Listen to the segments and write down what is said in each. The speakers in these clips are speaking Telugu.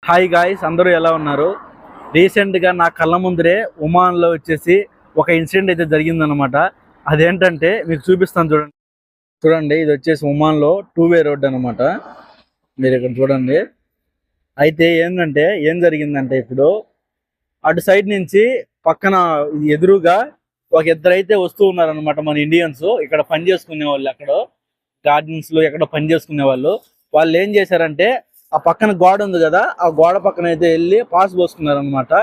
హాయ్ గాయ్స్, అందరూ ఎలా ఉన్నారు? రీసెంట్గా నా కళ్ళ ముందరే ఒమాన్లో వచ్చేసి ఒక ఇన్సిడెంట్ అయితే జరిగిందనమాట. అదేంటంటే మీకు చూపిస్తాను చూడండి. ఇది వచ్చేసి ఒమాన్లో 2-వే రోడ్ అనమాట. మీరు ఇక్కడ చూడండి. అయితే ఏంటంటే ఏం జరిగిందంటే ఇప్పుడు అటు సైడ్ నుంచి పక్కన ఎదురుగా ఒక ఇద్దరు అయితే వస్తూ ఉన్నారనమాట. మన ఇండియన్స్ ఇక్కడ పని చేసుకునే వాళ్ళు, అక్కడ గార్డెన్స్ లో ఎక్కడ పని చేసుకునే వాళ్ళు ఏం చేశారంటే ఆ పక్కన గోడ ఉంది కదా, ఆ గోడ పక్కన అయితే వెళ్ళి పాస్ పోసుకున్నారు అనమాట.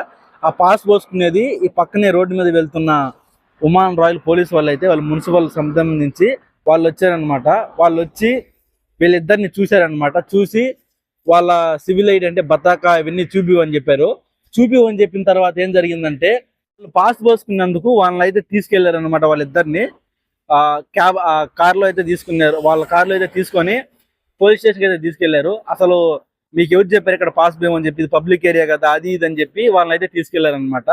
ఆ పాస్ పోసుకునేది ఈ పక్కనే రోడ్డు మీద వెళ్తున్న ఒమాన్ రాయల్ పోలీస్ వాళ్ళు మున్సిపల్ సంబంధించి వాళ్ళు వచ్చారనమాట. వాళ్ళు వచ్చి వీళ్ళిద్దరిని చూశారనమాట. చూసి వాళ్ళ సివిల్ ఐడి అంటే బతాకా ఇవన్నీ చూపివని చెప్పారు. చూపివని చెప్పిన తర్వాత ఏం జరిగిందంటే పాస్ పోసుకున్నందుకు వాళ్ళని అయితే తీసుకెళ్లారనమాట. వాళ్ళిద్దరిని కార్లో అయితే తీసుకున్నారు. వాళ్ళ కార్లో అయితే తీసుకొని పోలీస్ స్టేషన్కి అయితే తీసుకెళ్లారు. అసలు మీకు ఎవరు చెప్పారు ఇక్కడ పాస్ పోయమని చెప్పి, పబ్లిక్ ఏరియా కదా అది ఇది అని చెప్పి వాళ్ళని అయితే తీసుకెళ్లారనమాట.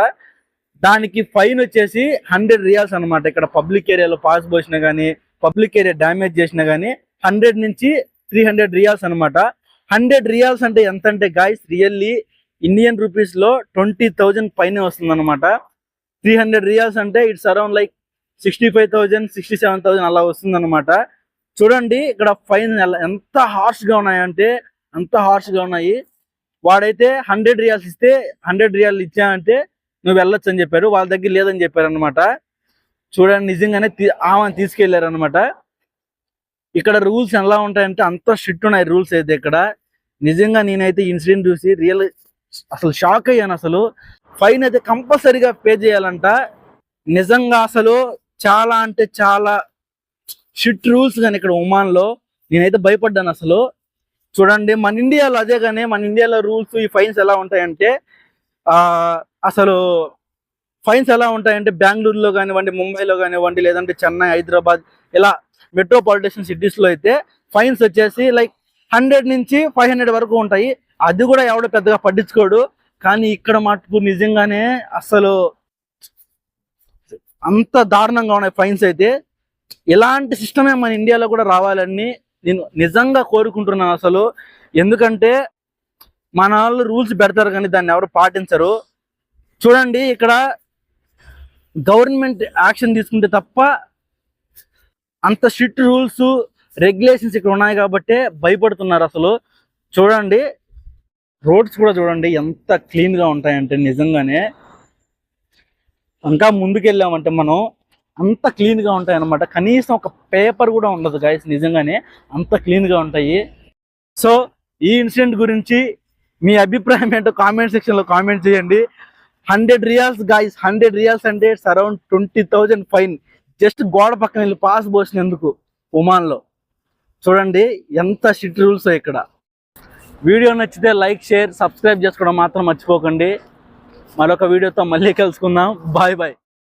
దానికి ఫైన్ వచ్చేసి 100 రియాల్స్ అనమాట. ఇక్కడ పబ్లిక్ ఏరియాలో పాస్ పోసినా కానీ, పబ్లిక్ ఏరియా డ్యామేజ్ చేసినా కానీ 100 నుంచి 300 రియాల్స్ అనమాట. 100 రియాల్స్ అంటే ఎంత అంటే గాయస్, రియల్లీ ఇండియన్ రూపీస్ లో 20,000 పైన వస్తుంది అనమాట. 300 రియాల్స్ అంటే ఇట్స్ అరౌండ్ లైక్ 65,000 67,000 అలా వస్తుంది అనమాట. చూడండి ఇక్కడ ఫైన్ ఎంత హార్ష్ గా ఉన్నాయంటే అంత హార్ష్ గా ఉన్నాయి. వాడైతే 100 రియాల్స్ ఇస్తే 100 రియాల్ ఇచ్చానంటే నువ్వు వెళ్ళొచ్చు అని చెప్పారు. వాళ్ళ దగ్గర లేదని చెప్పారు అనమాట. చూడండి నిజంగానే ఆమెను తీసుకెళ్లారు అనమాట. ఇక్కడ రూల్స్ ఎలా ఉంటాయంటే అంత స్ట్రిక్ట్ ఉన్నాయి రూల్స్ అయితే ఇక్కడ. నిజంగా నేనైతే ఇన్సిడెంట్ చూసి అసలు షాక్ అయ్యాను. అసలు ఫైన్ అయితే కంపల్సరీగా పే చేయాలంట. నిజంగా అసలు చాలా అంటే చాలా స్ట్రిక్ట్ రూల్స్ కానీ ఇక్కడ ఒమాన్ లో. నేనైతే భయపడ్డాను అసలు. చూడండి మన ఇండియాలో అదే, కానీ మన ఇండియాలో రూల్స్ ఈ ఫైన్స్ ఎలా ఉంటాయంటే అసలు ఫైన్స్ ఎలా ఉంటాయంటే బెంగళూరులో కానివ్వండి, ముంబైలో కానివ్వండి, లేదంటే చెన్నై, హైదరాబాద్ ఇలా మెట్రోపాలిటన్ సిటీస్ లో అయితే ఫైన్స్ వచ్చేసి లైక్ 100 నుంచి 500 వరకు ఉంటాయి. అది కూడా ఎవడో పెద్దగా పట్టించుకోడు. కానీ ఇక్కడ మటుకు నిజంగానే అసలు అంత దారుణంగా ఉన్నాయి ఫైన్స్ అయితే. ఇలాంటి సిస్టమే మన ఇండియాలో కూడా రావాలని నేను నిజంగా కోరుకుంటున్నాను అసలు. ఎందుకంటే మన వాళ్ళు రూల్స్ పెడతారు కానీ దాన్ని ఎవరు పాటించరు. చూడండి ఇక్కడ గవర్నమెంట్ యాక్షన్ తీసుకుంటే తప్ప అంత స్ట్రిక్ట్ రూల్స్ రెగ్యులేషన్స్ ఇక్కడ ఉన్నాయి కాబట్టి భయపడుతున్నారు అసలు. చూడండి రోడ్స్ కూడా చూడండి ఎంత క్లీన్ గా ఉంటాయంటే నిజంగానే. ఇంకా ముందుకెళ్ళామంటే మనం అంత క్లీన్ గా ఉంటాయి అనమాట. కనీసం ఒక పేపర్ కూడా ఉండదు గైస్, నిజంగానే అంత క్లీన్ గా ఉంటాయి. సో ఈ ఇన్సిడెంట్ గురించి మీ అభిప్రాయం ఏంటో కామెంట్ సెక్షన్ లో కామెంట్ చేయండి. 100 రియాల్స్ గైస్, 100 రియాల్స్ అంటే ఇట్స్ అరౌండ్ 20,000 ఫైన్. జస్ట్ గోడ పక్కన వెళ్ళి పాస్ పోసినందుకు ఒమాన్ లో. చూడండి ఎంత స్ట్రిక్ట్ రూల్స్ ఇక్కడ. వీడియో నచ్చితే లైక్, షేర్, సబ్స్క్రైబ్ చేసుకోవడం మాత్రం మర్చిపోకండి. మరొక వీడియోతో మళ్ళీ కలుసుకుందాం. Bye bye.